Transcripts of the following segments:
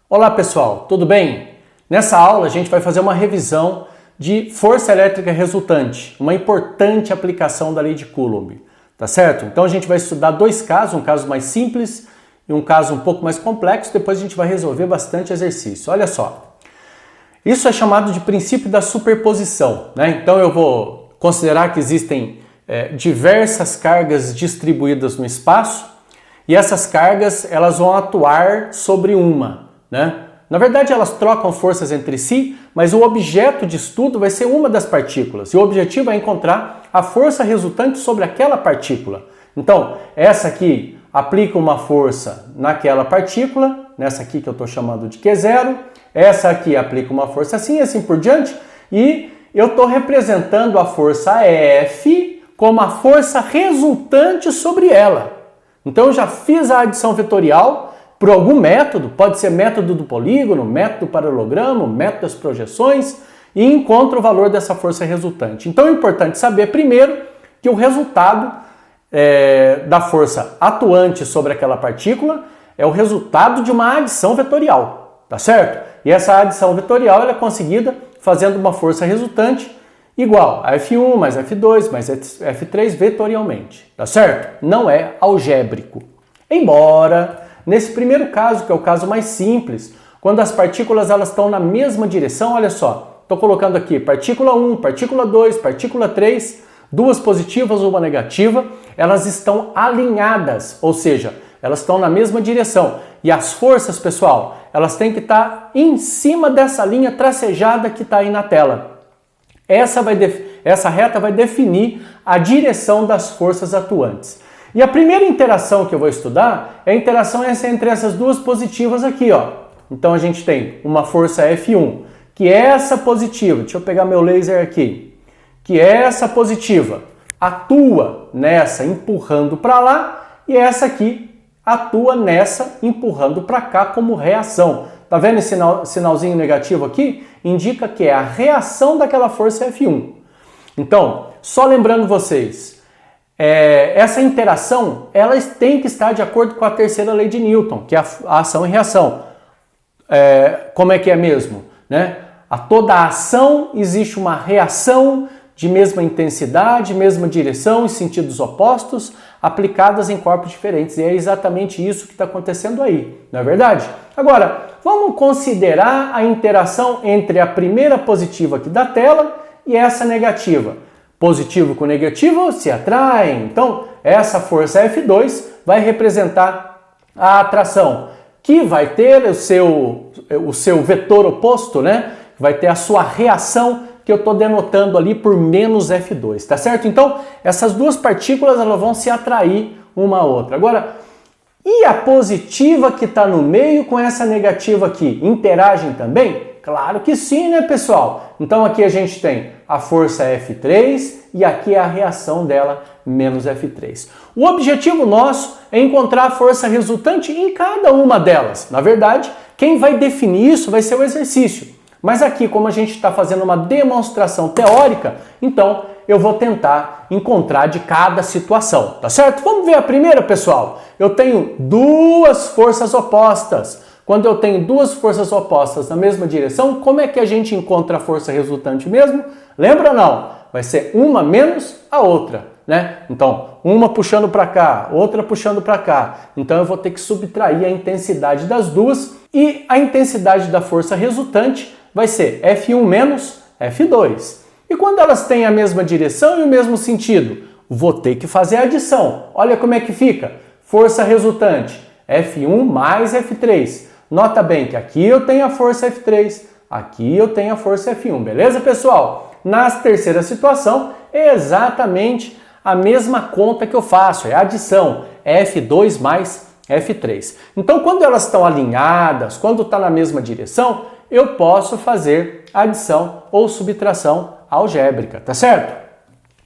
Olá pessoal, tudo bem? Nessa aula a gente vai fazer uma revisão de força elétrica resultante, uma importante aplicação da lei de Coulomb, tá certo? Então a gente vai estudar dois casos, um caso mais simples e um caso um pouco mais complexo, depois a gente vai resolver bastante exercício. Olha só, isso é chamado de princípio da superposição, né? Então eu vou considerar que existem diversas cargas distribuídas no espaço e essas cargas elas vão atuar sobre uma, né? Na verdade, elas trocam forças entre si, mas o objeto de estudo vai ser uma das partículas. E o objetivo é encontrar a força resultante sobre aquela partícula. Então, essa aqui aplica uma força naquela partícula, nessa aqui que eu estou chamando de Q0. Essa aqui aplica uma força assim, assim por diante. E eu estou representando a força F como a força resultante sobre ela. Então, eu já fiz a adição vetorial por algum método, pode ser método do polígono, método do paralelogramo, método das projeções, e encontro o valor dessa força resultante. Então é importante saber primeiro que o resultado da força atuante sobre aquela partícula é o resultado de uma adição vetorial, tá certo? E essa adição vetorial ela é conseguida fazendo uma força resultante igual a F1 mais F2 mais F3 vetorialmente, tá certo? Não é algébrico. Embora nesse primeiro caso, que é o caso mais simples, quando as partículas elas estão na mesma direção, olha só, estou colocando aqui partícula 1, partícula 2, partícula 3, duas positivas, uma negativa, elas estão alinhadas, ou seja, elas estão na mesma direção. E as forças, pessoal, elas têm que estar em cima dessa linha tracejada que está aí na tela. Essa reta vai definir a direção das forças atuantes. E a primeira interação que eu vou estudar é a interação entre essas duas positivas aqui, ó. Então a gente tem uma força F1, que é essa positiva, deixa eu pegar meu laser aqui, que é essa positiva, atua nessa empurrando para lá e essa aqui atua nessa empurrando para cá como reação. Tá vendo esse sinalzinho negativo aqui? Indica que é a reação daquela força F1. Então, só lembrando vocês, essa interação ela tem que estar de acordo com a terceira lei de Newton, que é a ação e reação. Como é que é mesmo? Né? A toda ação existe uma reação de mesma intensidade, mesma direção em sentidos opostos, aplicadas em corpos diferentes. E é exatamente isso que está acontecendo aí, não é verdade? Agora, vamos considerar a interação entre a primeira positiva aqui da tela e essa negativa. Positivo com negativo se atraem. Então, essa força F2 vai representar a atração, que vai ter o seu vetor oposto, né? Vai ter a sua reação, que eu estou denotando ali por menos F2, tá certo? Então, essas duas partículas elas vão se atrair uma a outra. Agora, e a positiva que está no meio com essa negativa aqui? Interagem também? Claro que sim, né, pessoal? Então aqui a gente tem a força F3 e aqui é a reação dela, menos F3. O objetivo nosso é encontrar a força resultante em cada uma delas. Na verdade, quem vai definir isso vai ser o exercício. Mas aqui, como a gente está fazendo uma demonstração teórica, então eu vou tentar encontrar de cada situação, tá certo? Vamos ver a primeira, pessoal. Eu tenho duas forças opostas. Quando eu tenho duas forças opostas na mesma direção, como é que a gente encontra a força resultante mesmo? Lembra ou não? Vai ser uma menos a outra, né? Então, uma puxando para cá, outra puxando para cá. Então eu vou ter que subtrair a intensidade das duas e a intensidade da força resultante vai ser F1 menos F2. E quando elas têm a mesma direção e o mesmo sentido, vou ter que fazer a adição. Olha como é que fica. Força resultante, F1 mais F3. Nota bem que aqui eu tenho a força F3, aqui eu tenho a força F1, beleza, pessoal? Na terceira situação, é exatamente a mesma conta que eu faço, é a adição, F2 mais F3. Então, quando elas estão alinhadas, quando está na mesma direção, eu posso fazer adição ou subtração algébrica, tá certo?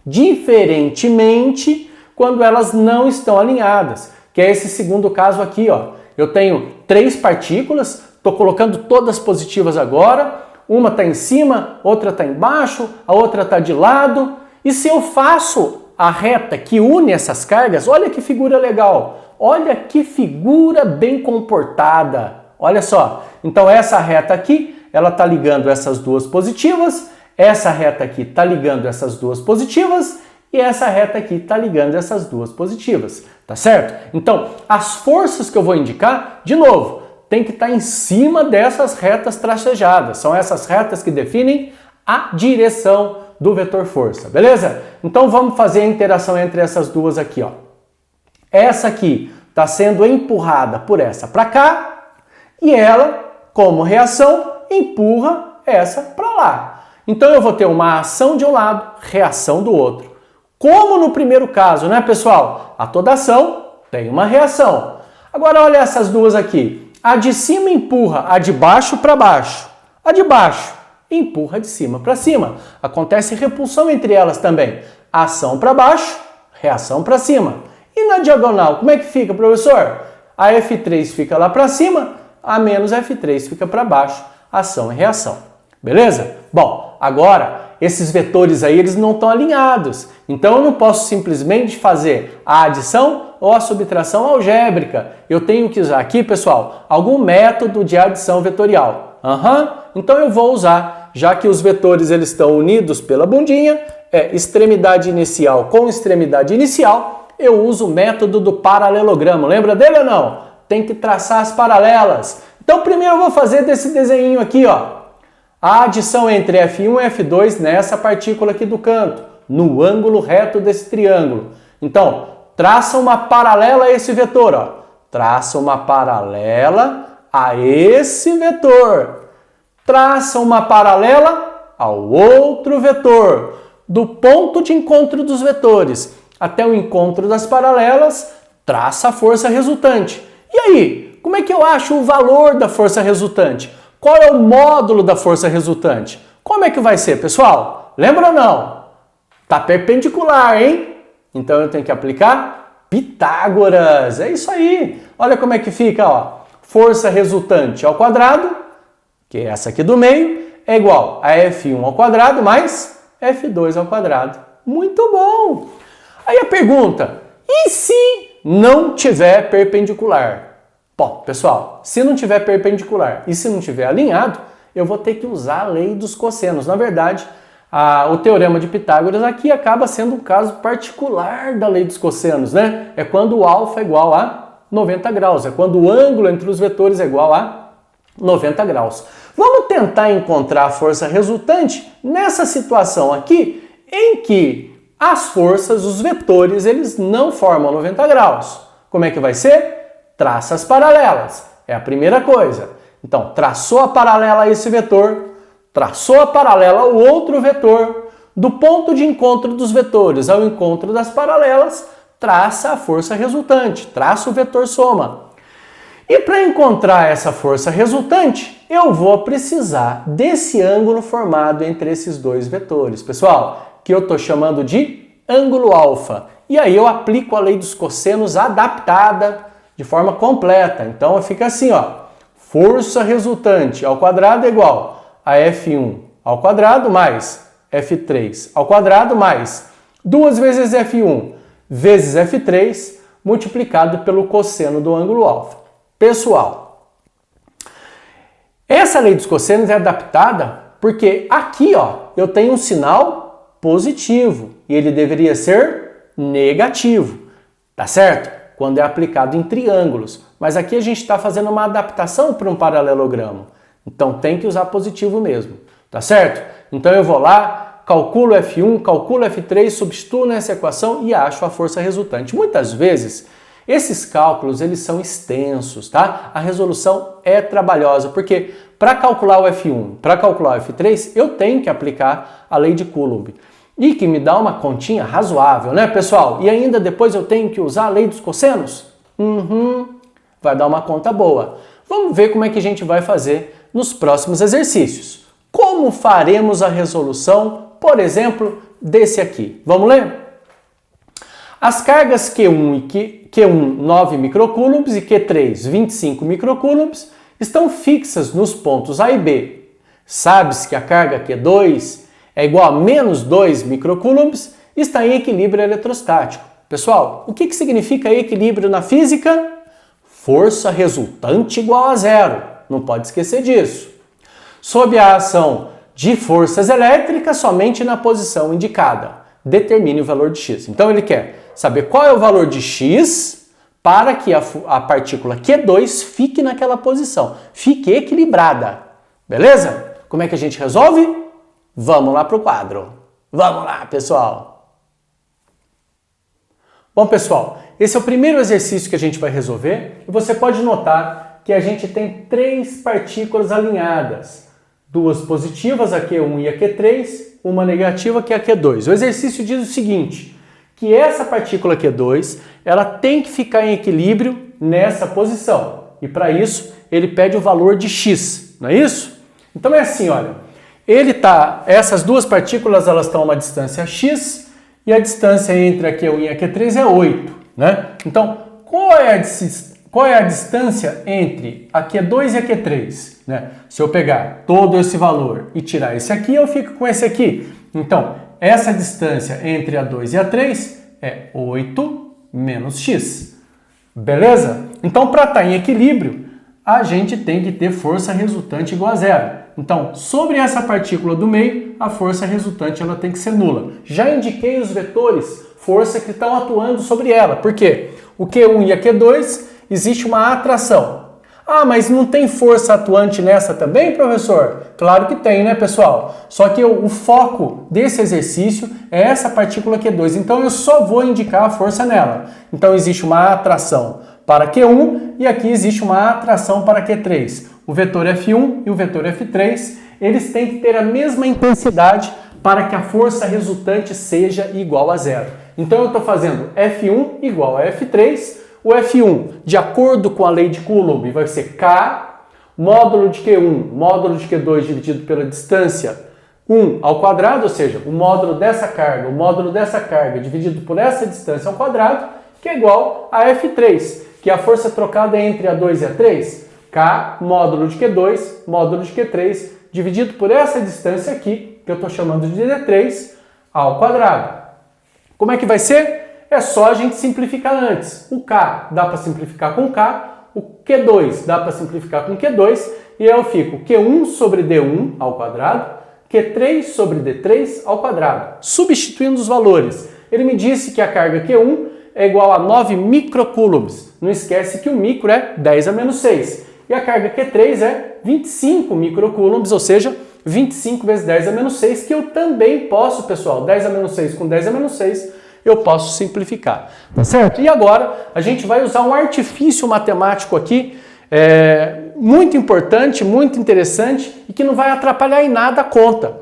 Diferentemente, quando elas não estão alinhadas, que é esse segundo caso aqui, ó. Eu tenho três partículas, estou colocando todas positivas agora, uma está em cima, outra está embaixo, a outra está de lado. E se eu faço a reta que une essas cargas, olha que figura legal, olha que figura bem comportada. Olha só, então essa reta aqui, ela está ligando essas duas positivas, essa reta aqui está ligando essas duas positivas e essa reta aqui está ligando essas duas positivas, tá certo? Então, as forças que eu vou indicar, de novo, tem que estar em cima dessas retas tracejadas. São essas retas que definem a direção do vetor força, beleza? Então vamos fazer a interação entre essas duas aqui, ó. Essa aqui está sendo empurrada por essa para cá e ela, como reação, empurra essa para lá. Então eu vou ter uma ação de um lado, reação do outro. Como no primeiro caso, né, pessoal? A toda ação tem uma reação. Agora olha essas duas aqui. A de cima empurra a de baixo para baixo. A de baixo empurra de cima para cima. Acontece repulsão entre elas também. Ação para baixo, reação para cima. E na diagonal, como é que fica, professor? A F3 fica lá para cima, a menos F3 fica para baixo. Ação e reação. Beleza? Bom, agora esses vetores aí, eles não estão alinhados. Então eu não posso simplesmente fazer a adição ou a subtração algébrica. Eu tenho que usar aqui, pessoal, algum método de adição vetorial. Então eu vou usar, já que os vetores eles estão unidos pela bundinha, extremidade inicial com extremidade inicial, eu uso o método do paralelogramo. Lembra dele ou não? Tem que traçar as paralelas. Então primeiro eu vou fazer desse desenho aqui, ó. A adição entre F1 e F2 nessa partícula aqui do canto, no ângulo reto desse triângulo. Então, traça uma paralela a esse vetor, ó. Traça uma paralela a esse vetor. Traça uma paralela ao outro vetor. Do ponto de encontro dos vetores até o encontro das paralelas, traça a força resultante. E aí, como é que eu acho o valor da força resultante? Qual é o módulo da força resultante? Como é que vai ser, pessoal? Lembra ou não? Tá perpendicular, hein? Então eu tenho que aplicar Pitágoras. É isso aí. Olha como é que fica, ó. Força resultante ao quadrado, que é essa aqui do meio, é igual a F1 ao quadrado mais F2 ao quadrado. Muito bom! Aí a pergunta, e se não tiver perpendicular? Bom, pessoal, se não tiver perpendicular e se não tiver alinhado, eu vou ter que usar a lei dos cossenos. Na verdade, o teorema de Pitágoras aqui acaba sendo um caso particular da lei dos cossenos, né? É quando o alfa é igual a 90 graus, é quando o ângulo entre os vetores é igual a 90 graus. Vamos tentar encontrar a força resultante nessa situação aqui, em que as forças, os vetores, eles não formam 90 graus. Como é que vai ser? Traça as paralelas, é a primeira coisa. Então, traçou a paralela a esse vetor, traçou a paralela ao outro vetor, do ponto de encontro dos vetores ao encontro das paralelas, traça a força resultante, traça o vetor soma. E para encontrar essa força resultante, eu vou precisar desse ângulo formado entre esses dois vetores, pessoal, que eu estou chamando de ângulo alfa. E aí eu aplico a lei dos cossenos adaptada de forma completa. Então fica assim, ó. Força resultante ao quadrado é igual a F1 ao quadrado mais F3 ao quadrado mais 2 vezes F1 vezes F3 multiplicado pelo cosseno do ângulo alfa. Pessoal, essa lei dos cossenos é adaptada porque aqui, ó, eu tenho um sinal positivo e ele deveria ser negativo, tá certo? Quando é aplicado em triângulos. Mas aqui a gente está fazendo uma adaptação para um paralelogramo. Então tem que usar positivo mesmo, tá certo? Então eu vou lá, calculo F1, calculo F3, substituo nessa equação e acho a força resultante. Muitas vezes, esses cálculos eles são extensos, tá? A resolução é trabalhosa, porque para calcular o F1, para calcular o F3, eu tenho que aplicar a lei de Coulomb. E que me dá uma continha razoável, né, pessoal? E ainda depois eu tenho que usar a lei dos cossenos? Vai dar uma conta boa. Vamos ver como é que a gente vai fazer nos próximos exercícios. Como faremos a resolução, por exemplo, desse aqui? Vamos ler? As cargas Q1 e Q1 9 microcoulombs e Q3 25 microcoulombs estão fixas nos pontos A e B. Sabes que a carga Q2 é igual a menos 2 microcoulombs e está em equilíbrio eletrostático. Pessoal, o que significa equilíbrio na física? Força resultante igual a zero. Não pode esquecer disso. Sob a ação de forças elétricas, somente na posição indicada. Determine o valor de x. Então ele quer saber qual é o valor de x para que a partícula Q2 fique naquela posição, fique equilibrada. Beleza? Como é que a gente resolve? Vamos lá para o quadro. Vamos lá, pessoal! Bom, pessoal, esse é o primeiro exercício que a gente vai resolver e você pode notar que a gente tem 3 partículas alinhadas. 2 positivas, a Q1 e a Q3, uma negativa, que é a Q2. O exercício diz o seguinte, que essa partícula Q2, ela tem que ficar em equilíbrio nessa posição. E para isso, ele pede o valor de x, não é isso? Então é assim, olha, essas 2 partículas, elas estão a uma distância x e a distância entre a Q1 e a Q3 é 8, né? Então, qual é a distância entre a Q2 e a Q3? Né? Se eu pegar todo esse valor e tirar esse aqui, eu fico com esse aqui. Então, essa distância entre a 2 e a 3 é 8 menos x. Beleza? Então, para estar em equilíbrio, a gente tem que ter força resultante igual a zero. Então, sobre essa partícula do meio, a força resultante ela tem que ser nula. Já indiquei os vetores, força que estão atuando sobre ela. Por quê? O Q1 e a Q2 existe uma atração. Ah, mas não tem força atuante nessa também, professor? Claro que tem, né, pessoal? Só que o foco desse exercício é essa partícula Q2, então eu só vou indicar a força nela. Então existe uma atração para Q1 e aqui existe uma atração para Q3. O vetor F1 e o vetor F3, eles têm que ter a mesma intensidade para que a força resultante seja igual a zero. Então eu estou fazendo F1 igual a F3, o F1, de acordo com a lei de Coulomb, vai ser K, módulo de Q1, módulo de Q2 dividido pela distância 1 ao quadrado, ou seja, o módulo dessa carga dividido por essa distância ao quadrado, que é igual a F3, que é a força trocada entre a 2 e a 3. K, módulo de Q2, módulo de Q3, dividido por essa distância aqui, que eu estou chamando de D3, ao quadrado. Como é que vai ser? É só a gente simplificar antes. O K dá para simplificar com K, o Q2 dá para simplificar com Q2, e eu fico Q1 sobre D1 ao quadrado, Q3 sobre D3 ao quadrado. Substituindo os valores, ele me disse que a carga Q1 é igual a 9 microcoulombs. Não esquece que o micro é 10 a menos 6. E a carga Q3 é 25 microcoulombs, ou seja, 25 vezes 10 a menos 6, que eu também posso, pessoal, 10 a menos 6 com 10 a menos 6, eu posso simplificar, tá certo? E agora a gente vai usar um artifício matemático aqui, muito importante, muito interessante e que não vai atrapalhar em nada a conta.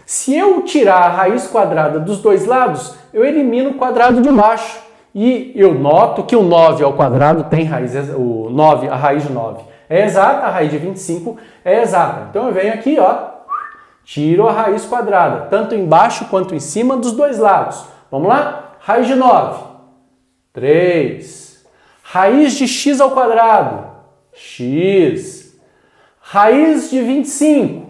Se eu tirar a raiz quadrada dos dois lados, eu elimino o quadrado de baixo. E eu noto que o 9 ao quadrado tem raiz, a raiz de 9 é exata, a raiz de 25 é exata. Então eu venho aqui, ó, tiro a raiz quadrada, tanto embaixo quanto em cima dos dois lados. Vamos lá? Raiz de 9, 3. Raiz de x ao quadrado, x. Raiz de 25,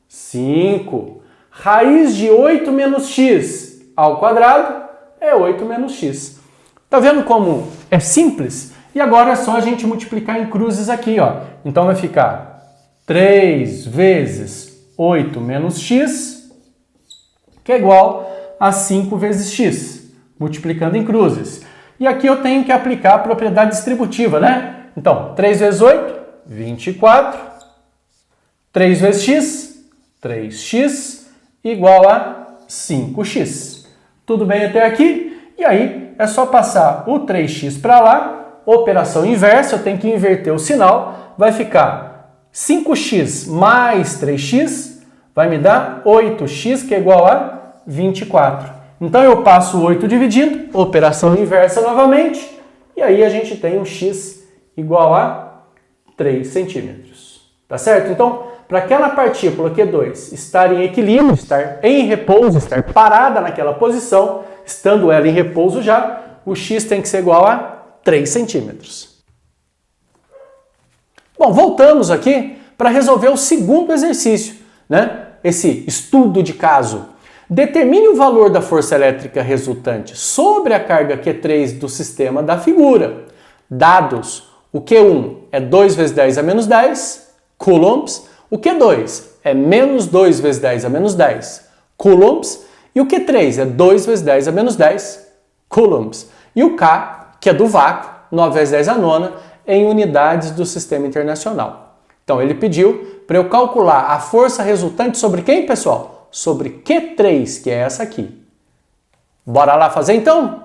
5. Raiz de 8 menos x ao quadrado é 8 menos x. Tá vendo como é simples? E agora é só a gente multiplicar em cruzes aqui, ó. Então vai ficar 3 vezes 8 menos x, que é igual a 5 vezes x, multiplicando em cruzes. E aqui eu tenho que aplicar a propriedade distributiva, né? Então, 3 vezes 8, 24. 3 vezes x, 3x, igual a 5x. Tudo bem até aqui? E aí, é só passar o 3x para lá, operação inversa, eu tenho que inverter o sinal, vai ficar 5x mais 3x, vai me dar 8x, que é igual a 24. Então eu passo o 8 dividindo, operação inversa novamente, e aí a gente tem um x igual a 3 centímetros. Tá certo? Então, para aquela partícula Q2 estar em equilíbrio, estar em repouso, estar parada naquela posição, estando ela em repouso já, o x tem que ser igual a 3 centímetros. Bom, voltamos aqui para resolver o segundo exercício, né? Esse estudo de caso. Determine o valor da força elétrica resultante sobre a carga Q3 do sistema da figura. Dados, o Q1 é 2 vezes 10 a menos 10, coulombs. O Q2 é menos 2 vezes 10 a menos 10 coulombs. E o Q3 é 2 vezes 10 a menos 10 coulombs. E o K, que é do vácuo, 9 vezes 10 a nona, em unidades do sistema internacional. Então ele pediu para eu calcular a força resultante sobre quem, pessoal? Sobre Q3, que é essa aqui. Bora lá fazer então?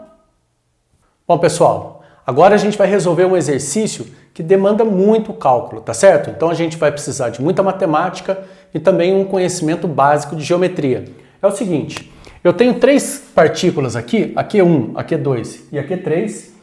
Bom, pessoal, agora a gente vai resolver um exercício que demanda muito cálculo, tá certo? Então a gente vai precisar de muita matemática e também um conhecimento básico de geometria. É o seguinte, eu tenho três partículas aqui, a Q1, a Q2 e a Q3,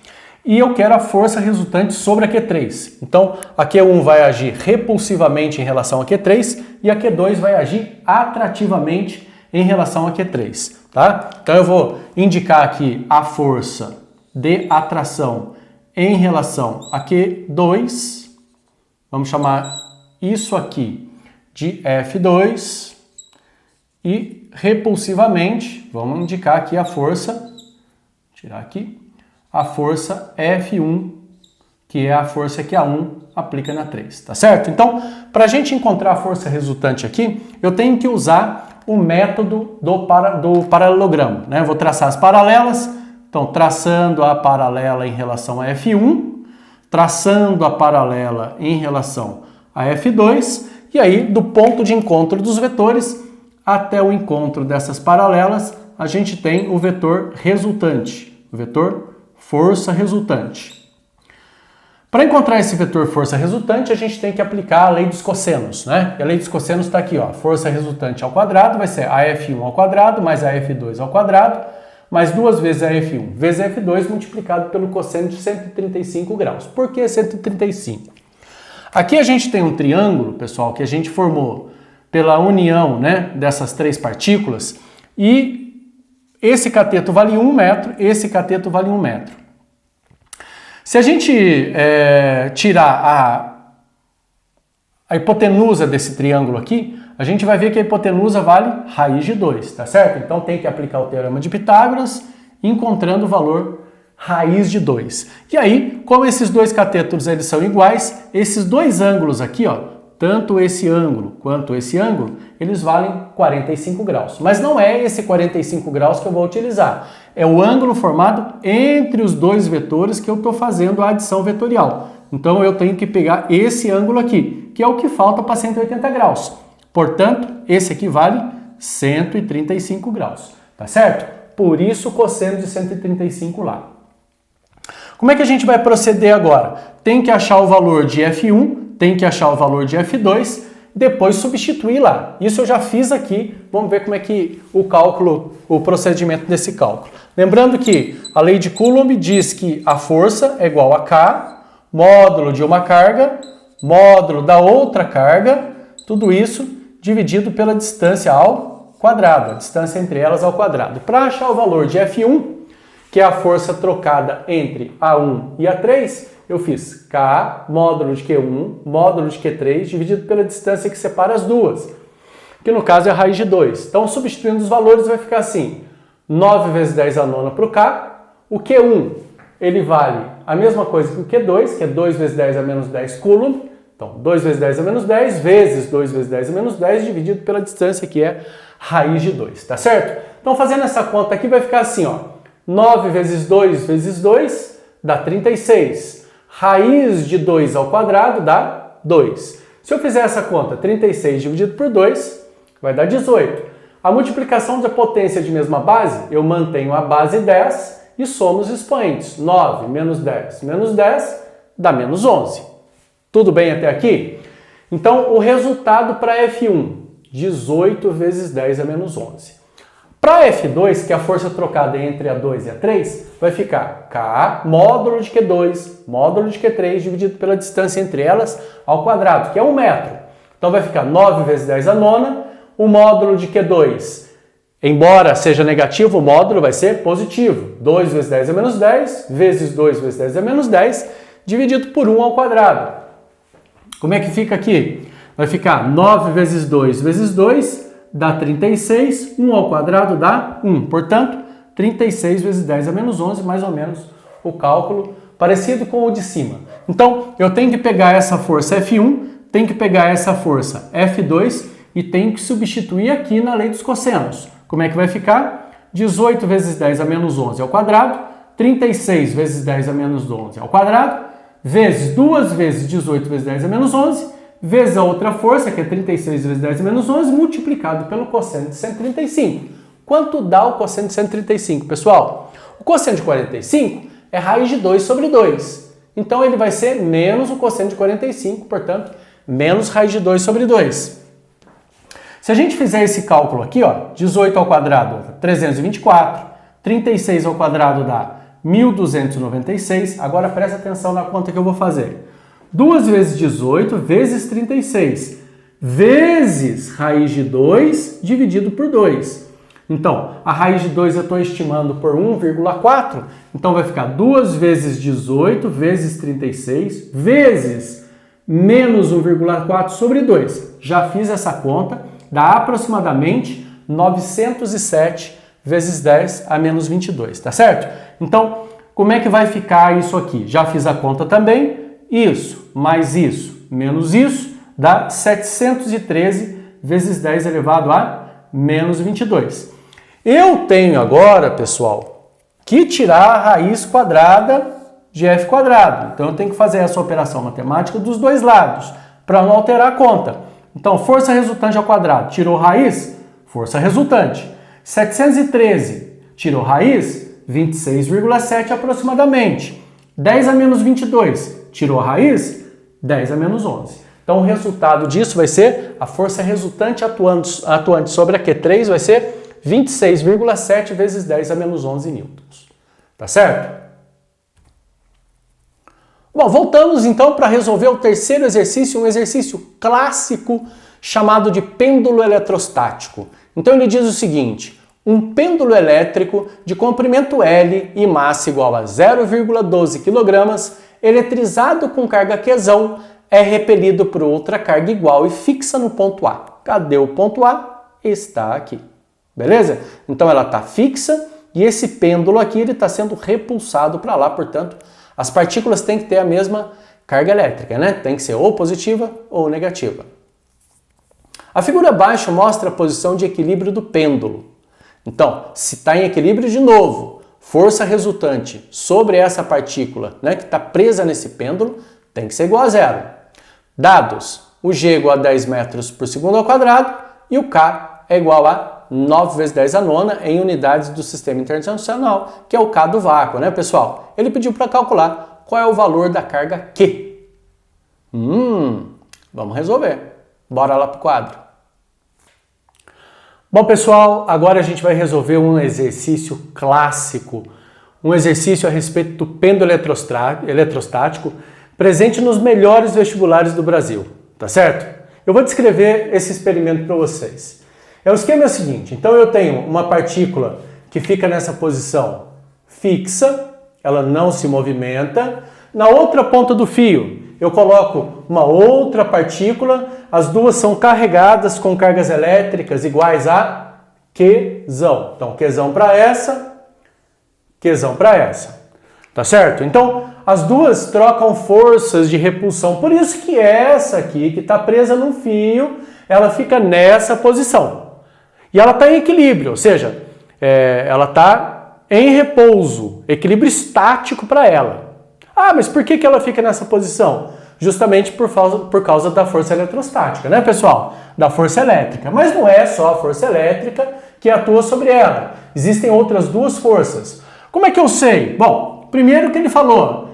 e eu quero a força resultante sobre a Q3. Então, a Q1 vai agir repulsivamente em relação a Q3 e a Q2 vai agir atrativamente em relação a Q3, tá? Então, eu vou indicar aqui a força de atração em relação a Q2. Vamos chamar isso aqui de F2 e repulsivamente, vamos indicar aqui a força, tirar aqui, a força F1, que é a força que a 1 aplica na 3, tá certo? Então, para a gente encontrar a força resultante aqui, eu tenho que usar o método do paralelogramo, né? Vou traçar as paralelas, então traçando a paralela em relação a F1, traçando a paralela em relação a F2, e aí do ponto de encontro dos vetores até o encontro dessas paralelas, a gente tem o vetor resultante, o vetor força resultante. Para encontrar esse vetor força resultante, a gente tem que aplicar a lei dos cossenos, né? E a lei dos cossenos está aqui, ó. Força resultante ao quadrado vai ser a F1 ao quadrado mais a F2 ao quadrado, mais 2 vezes a F1 vezes a F2 multiplicado pelo cosseno de 135 graus. Por que 135? Aqui a gente tem um triângulo, pessoal, que a gente formou pela união, né, dessas três partículas, e esse cateto vale 1 metro, esse cateto vale 1 metro. Se a gente tirar a hipotenusa desse triângulo aqui, a gente vai ver que a hipotenusa vale raiz de 2, tá certo? Então tem que aplicar o teorema de Pitágoras, encontrando o valor raiz de 2. E aí, como esses dois catetos eles são iguais, esses dois ângulos aqui, ó, tanto esse ângulo quanto esse ângulo, eles valem 45 graus. Mas não é esse 45 graus que eu vou utilizar. É o ângulo formado entre os dois vetores que eu estou fazendo a adição vetorial. Então eu tenho que pegar esse ângulo aqui, que é o que falta para 180 graus. Portanto, esse aqui vale 135 graus. Tá certo? Por isso o cosseno de 135 lá. Como é que a gente vai proceder agora? Tem que achar o valor de F1, tem que achar o valor de F2, depois substituir lá. Isso eu já fiz aqui, vamos ver como é que o procedimento desse cálculo. Lembrando que a lei de Coulomb diz que a força é igual a K, módulo de uma carga, módulo da outra carga, tudo isso dividido pela distância ao quadrado, a distância entre elas ao quadrado. Para achar o valor de F1, que é a força trocada entre A1 e A3, eu fiz K, módulo de Q1, módulo de Q3, dividido pela distância que separa as duas, que no caso é a raiz de 2. Então, substituindo os valores, vai ficar assim, 9 vezes 10 a nona para o K, o Q1, ele vale a mesma coisa que o Q2, que é 2 vezes 10 a menos 10 coulomb, então 2 vezes 10 a menos 10, vezes 2 vezes 10 a menos 10, dividido pela distância que é raiz de 2, tá certo? Então, fazendo essa conta aqui, vai ficar assim, ó, 9 vezes 2 vezes 2 dá 36. Raiz de 2 ao quadrado dá 2. Se eu fizer essa conta, 36 dividido por 2, vai dar 18. A multiplicação da potência de mesma base, eu mantenho a base 10 e somo os expoentes. 9 menos 10 dá menos 11. Tudo bem até aqui? Então, o resultado para F1, 18 vezes 10 a menos 11. Para F2, que é a força trocada entre a 2 e a 3, vai ficar K módulo de Q2, módulo de Q3, dividido pela distância entre elas ao quadrado, que é 1 metro. Então vai ficar 9 vezes 10 a nona, o módulo de Q2, embora seja negativo, o módulo vai ser positivo. 2 vezes 10 a menos 10, vezes 2 vezes 10 a menos 10, dividido por 1 ao quadrado. Como é que fica aqui? Vai ficar 9 vezes 2 vezes 2, dá 36, 1 ao quadrado dá 1. Portanto, 36 vezes 10 a menos 11, mais ou menos o cálculo parecido com o de cima. Então, eu tenho que pegar essa força F1, tem que pegar essa força F2 e tem que substituir aqui na lei dos cossenos. Como é que vai ficar? 18 vezes 10 a menos 11 ao quadrado, 36 vezes 10 a menos 11 ao quadrado, vezes 2 vezes 18 vezes 10 a menos 11, vezes a outra força, que é 36 vezes 10 a menos 11, multiplicado pelo cosseno de 135. Quanto dá o cosseno de 135, pessoal? O cosseno de 45 é raiz de 2 sobre 2. Então ele vai ser menos o cosseno de 45, portanto, menos raiz de 2 sobre 2. Se a gente fizer esse cálculo aqui, ó, 18 ao quadrado dá 324, 36 ao quadrado dá 1.296. Agora presta atenção na conta que eu vou fazer. 2 vezes 18 vezes 36, vezes raiz de 2 dividido por 2. Então, a raiz de 2 eu estou estimando por 1,4, então vai ficar 2 vezes 18 vezes 36 vezes menos 1,4 sobre 2. Já fiz essa conta, dá aproximadamente 907 vezes 10 a menos 22, tá certo? Então, como é que vai ficar isso aqui? Já fiz a conta também. Isso, mais isso, menos isso, dá 713 vezes 10 elevado a menos 22. Eu tenho agora, pessoal, que tirar a raiz quadrada de f quadrado. Então, eu tenho que fazer essa operação matemática dos dois lados, para não alterar a conta. Então, força resultante ao quadrado, tirou raiz, força resultante. 713, tirou raiz, 26,7 aproximadamente. 10 a menos 22, tirou a raiz, 10 a menos 11. Então, o resultado disso vai ser a força resultante atuante sobre a Q3 vai ser 26,7 vezes 10 a menos 11 newtons. Tá certo? Bom, voltamos então para resolver o terceiro exercício, um exercício clássico chamado de pêndulo eletrostático. Então ele diz o seguinte: um pêndulo elétrico de comprimento L e massa igual a 0,12 kg, eletrizado com carga Qzão, é repelido por outra carga igual e fixa no ponto A. Cadê o ponto A? Está aqui. Beleza? Então ela está fixa e esse pêndulo aqui ele está sendo repulsado para lá, portanto, as partículas têm que ter a mesma carga elétrica, né? Tem que ser ou positiva ou negativa. A figura abaixo mostra a posição de equilíbrio do pêndulo. Então, se está em equilíbrio de novo, força resultante sobre essa partícula, né, que está presa nesse pêndulo, tem que ser igual a zero. Dados, o G é igual a 10 metros por segundo ao quadrado e o K é igual a 9 vezes 10 a nona em unidades do sistema internacional, que é o K do vácuo, né, pessoal? Ele pediu para calcular qual é o valor da carga Q. Vamos resolver. Bora lá para o quadro. Bom, pessoal, agora a gente vai resolver um exercício clássico, um exercício a respeito do pêndulo eletrostático, presente nos melhores vestibulares do Brasil, tá certo? Eu vou descrever esse experimento para vocês. O esquema é o seguinte: então eu tenho uma partícula que fica nessa posição fixa, ela não se movimenta. Na outra ponta do fio, eu coloco uma outra partícula, as duas são carregadas com cargas elétricas iguais a Qzão. Então, Qzão para essa, Qzão para essa. Tá certo? Então, as duas trocam forças de repulsão. Por isso que essa aqui, que está presa no fio, ela fica nessa posição. E ela está em equilíbrio, ou seja, ela está em repouso, equilíbrio estático para ela. Ah, mas por que ela fica nessa posição? Justamente por causa da força eletrostática, né, pessoal? Da força elétrica. Mas não é só a força elétrica que atua sobre ela. Existem outras duas forças. Como é que eu sei? Bom, primeiro que ele falou,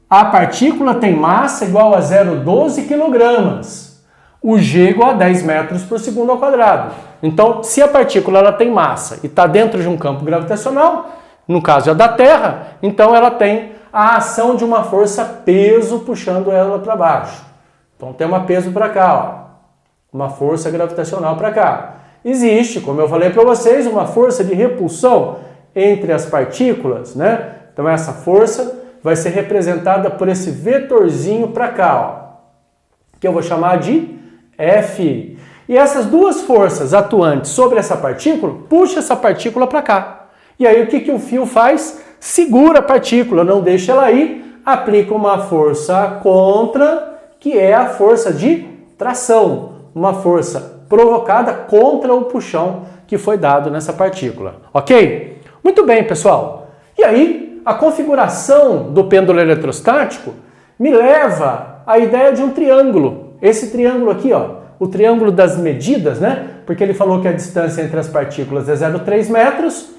a partícula tem massa igual a 0,12 kg. O G igual a 10 metros por segundo ao quadrado. Então, se a partícula ela tem massa e está dentro de um campo gravitacional, no caso é da Terra, então ela tem a ação de uma força peso puxando ela para baixo. Então tem uma peso para cá, ó. Uma força gravitacional para cá. Existe, como eu falei para vocês, uma força de repulsão entre as partículas, né? Então essa força vai ser representada por esse vetorzinho para cá, ó, que eu vou chamar de F. E essas duas forças atuantes sobre essa partícula, puxa essa partícula para cá. E aí o que o fio faz? Segura a partícula, não deixa ela ir, aplica uma força contra, que é a força de tração, uma força provocada contra o puxão que foi dado nessa partícula, ok? Muito bem, pessoal. E aí, a configuração do pêndulo eletrostático me leva à ideia de um triângulo. Esse triângulo aqui, ó, o triângulo das medidas, né? Porque ele falou que a distância entre as partículas é 0,3 metros.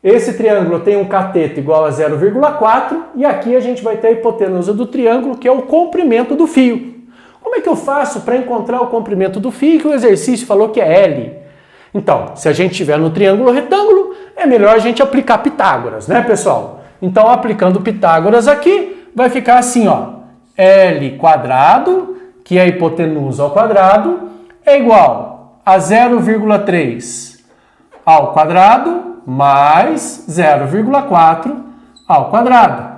Esse triângulo tem um cateto igual a 0,4 e aqui a gente vai ter a hipotenusa do triângulo, que é o comprimento do fio. Como é que eu faço para encontrar o comprimento do fio, que o exercício falou que é L? Então, se a gente estiver no triângulo retângulo, é melhor a gente aplicar Pitágoras, né, pessoal? Então, aplicando Pitágoras aqui, vai ficar assim, ó. L quadrado, que é a hipotenusa ao quadrado, é igual a 0,3 ao quadrado mais 0,4 ao quadrado.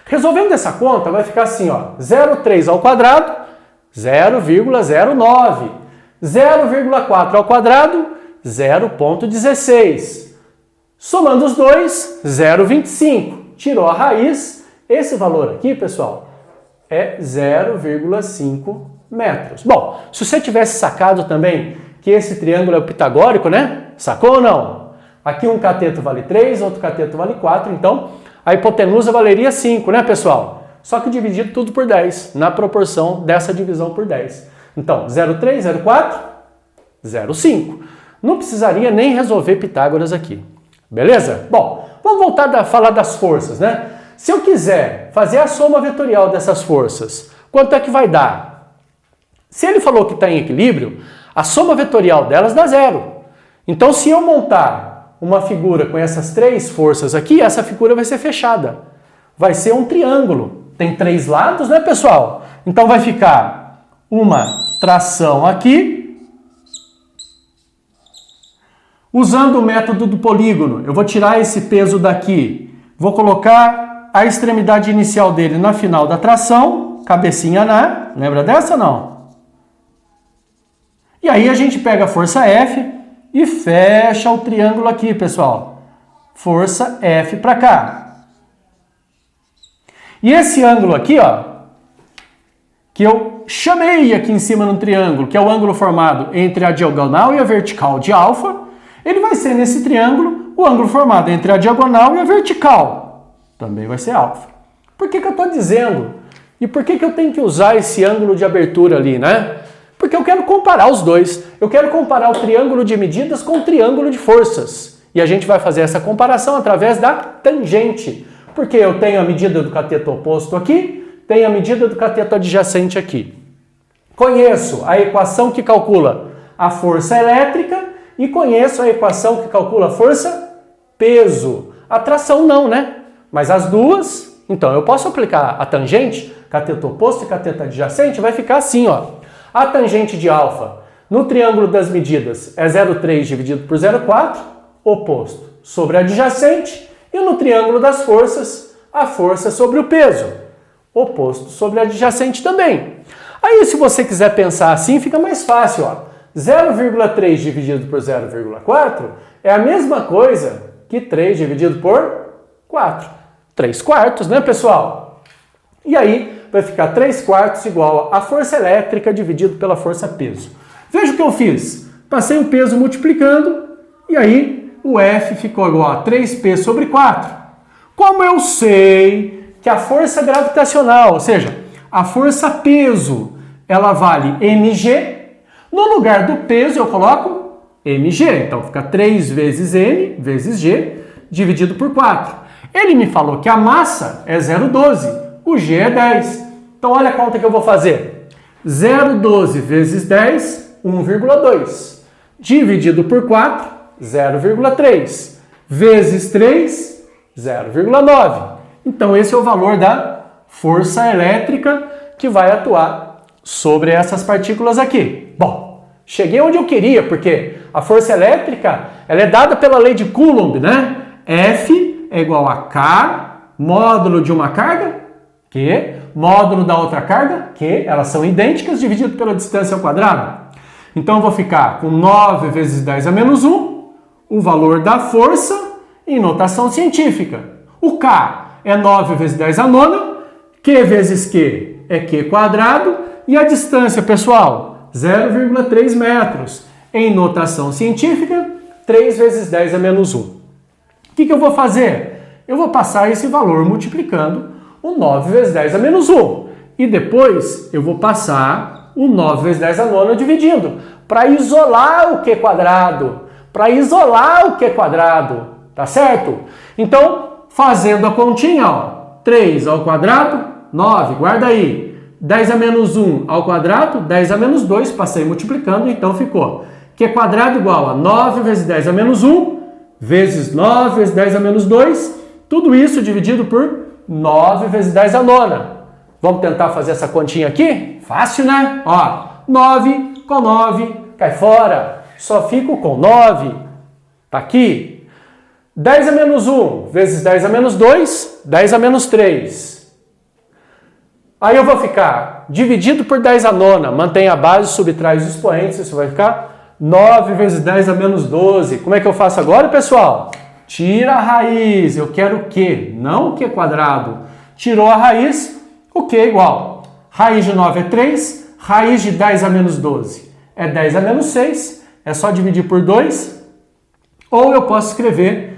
Resolvendo essa conta, vai ficar assim, ó. 0,3 ao quadrado, 0,09. 0,4 ao quadrado, 0,16. Somando os dois, 0,25. Tirou a raiz, esse valor aqui, pessoal, é 0,5 metros. Bom, se você tivesse sacado também que esse triângulo é o pitagórico, né? Sacou ou não? Aqui um cateto vale 3, outro cateto vale 4, então a hipotenusa valeria 5, né, pessoal? Só que dividido tudo por 10, na proporção dessa divisão por 10. Então, 0,3, 0,4, 0,5. Não precisaria nem resolver Pitágoras aqui. Beleza? Bom, vamos voltar a falar das forças, né? Se eu quiser fazer a soma vetorial dessas forças, quanto é que vai dar? Se ele falou que está em equilíbrio, a soma vetorial delas dá 0. Então, se eu montar uma figura com essas três forças aqui, essa figura vai ser fechada. Vai ser um triângulo. Tem 3 lados, né, pessoal? Então, vai ficar uma tração aqui. Usando o método do polígono, eu vou tirar esse peso daqui. Vou colocar a extremidade inicial dele na final da tração, cabecinha na. Lembra dessa ou não? E aí a gente pega a força F e fecha o triângulo aqui, pessoal. Força F para cá. E esse ângulo aqui, ó, que eu chamei aqui em cima no triângulo, que é o ângulo formado entre a diagonal e a vertical de alfa, ele vai ser nesse triângulo o ângulo formado entre a diagonal e a vertical. Também vai ser alfa. Por que eu estou dizendo? E por que eu tenho que usar esse ângulo de abertura ali, né? Porque eu quero comparar os dois. Eu quero comparar o triângulo de medidas com o triângulo de forças. E a gente vai fazer essa comparação através da tangente. Porque eu tenho a medida do cateto oposto aqui, tenho a medida do cateto adjacente aqui. Conheço a equação que calcula a força elétrica e conheço a equação que calcula a força peso. A tração não, né? Mas as duas, então eu posso aplicar a tangente, cateto oposto e cateto adjacente, vai ficar assim, ó. A tangente de alfa no triângulo das medidas é 0,3 dividido por 0,4, oposto sobre adjacente, e no triângulo das forças, a força sobre o peso, oposto sobre adjacente também. Aí, se você quiser pensar assim, fica mais fácil, ó. 0,3 dividido por 0,4 é a mesma coisa que 3 dividido por 4. 3 quartos, né, pessoal? E aí, vai ficar 3 quartos igual a força elétrica dividido pela força peso. Veja o que eu fiz. Passei o peso multiplicando e aí o F ficou igual a 3P sobre 4. Como eu sei que a força gravitacional, ou seja, a força peso, ela vale mg, no lugar do peso eu coloco mg. Então fica 3 vezes m vezes g dividido por 4. Ele me falou que a massa é 0,12, o g é 10. Então olha a conta que eu vou fazer. 0,12 vezes 10, 1,2. Dividido por 4, 0,3. Vezes 3, 0,9. Então esse é o valor da força elétrica que vai atuar sobre essas partículas aqui. Bom, cheguei onde eu queria, porque a força elétrica ela é dada pela lei de Coulomb, né? F é igual a K, módulo de uma carga, Q, módulo da outra carga, Q, elas são idênticas, dividido pela distância ao quadrado. Então eu vou ficar com 9 vezes 10 a menos 1, o valor da força em notação científica. O K é 9 vezes 10 a nona, Q vezes Q é Q quadrado, E a distância, pessoal? 0,3 metros. Em notação científica, 3 vezes 10 a menos 1. O que eu vou fazer? Eu vou passar esse valor multiplicando o 9 vezes 10 a menos 1. E depois eu vou passar o 9 vezes 10 a nona dividindo, para isolar o Q quadrado. Para isolar o Q quadrado, tá certo? Então, fazendo a continha, ó, 3 ao quadrado, 9, guarda aí. 10 a menos 1 ao quadrado, 10 a menos 2, passei multiplicando, então ficou Q quadrado igual a 9 vezes 10 a menos 1, vezes 9 vezes 10 a menos 2, tudo isso dividido por 9 vezes 10 a nona. Vamos tentar fazer essa continha aqui? Fácil, né? Ó, 9 com 9, cai fora. Só fico com 9. Tá aqui. 10 a menos 1 vezes 10 a menos 2, 10 a menos 3. Aí eu vou ficar dividido por 10 a nona, mantém a base, subtrai os expoentes, isso vai ficar 9 vezes 10 a menos 12. Como é que eu faço agora, pessoal? Tira a raiz, eu quero o Q, não o Q quadrado. Tirou a raiz, o Q é igual. Raiz de 9 é 3, raiz de 10 a menos 12 é 10 a menos 6, é só dividir por 2. Ou eu posso escrever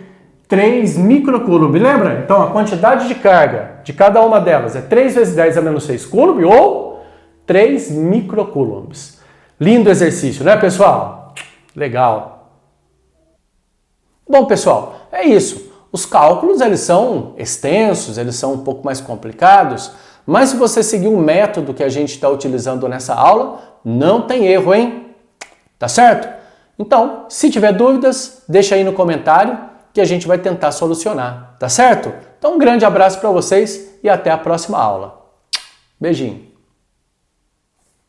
3 microcoulomb, lembra? Então a quantidade de carga de cada uma delas é 3 vezes 10 a menos 6 coulomb ou 3 microcoulombs. Lindo exercício, né, pessoal? Legal. Bom, pessoal, é isso. Os cálculos, eles são extensos, eles são um pouco mais complicados, mas se você seguir o método que a gente está utilizando nessa aula, não tem erro, hein? Tá certo? Então, se tiver dúvidas, deixa aí no comentário que a gente vai tentar solucionar, tá certo? Então, um grande abraço para vocês e até a próxima aula. Beijinho!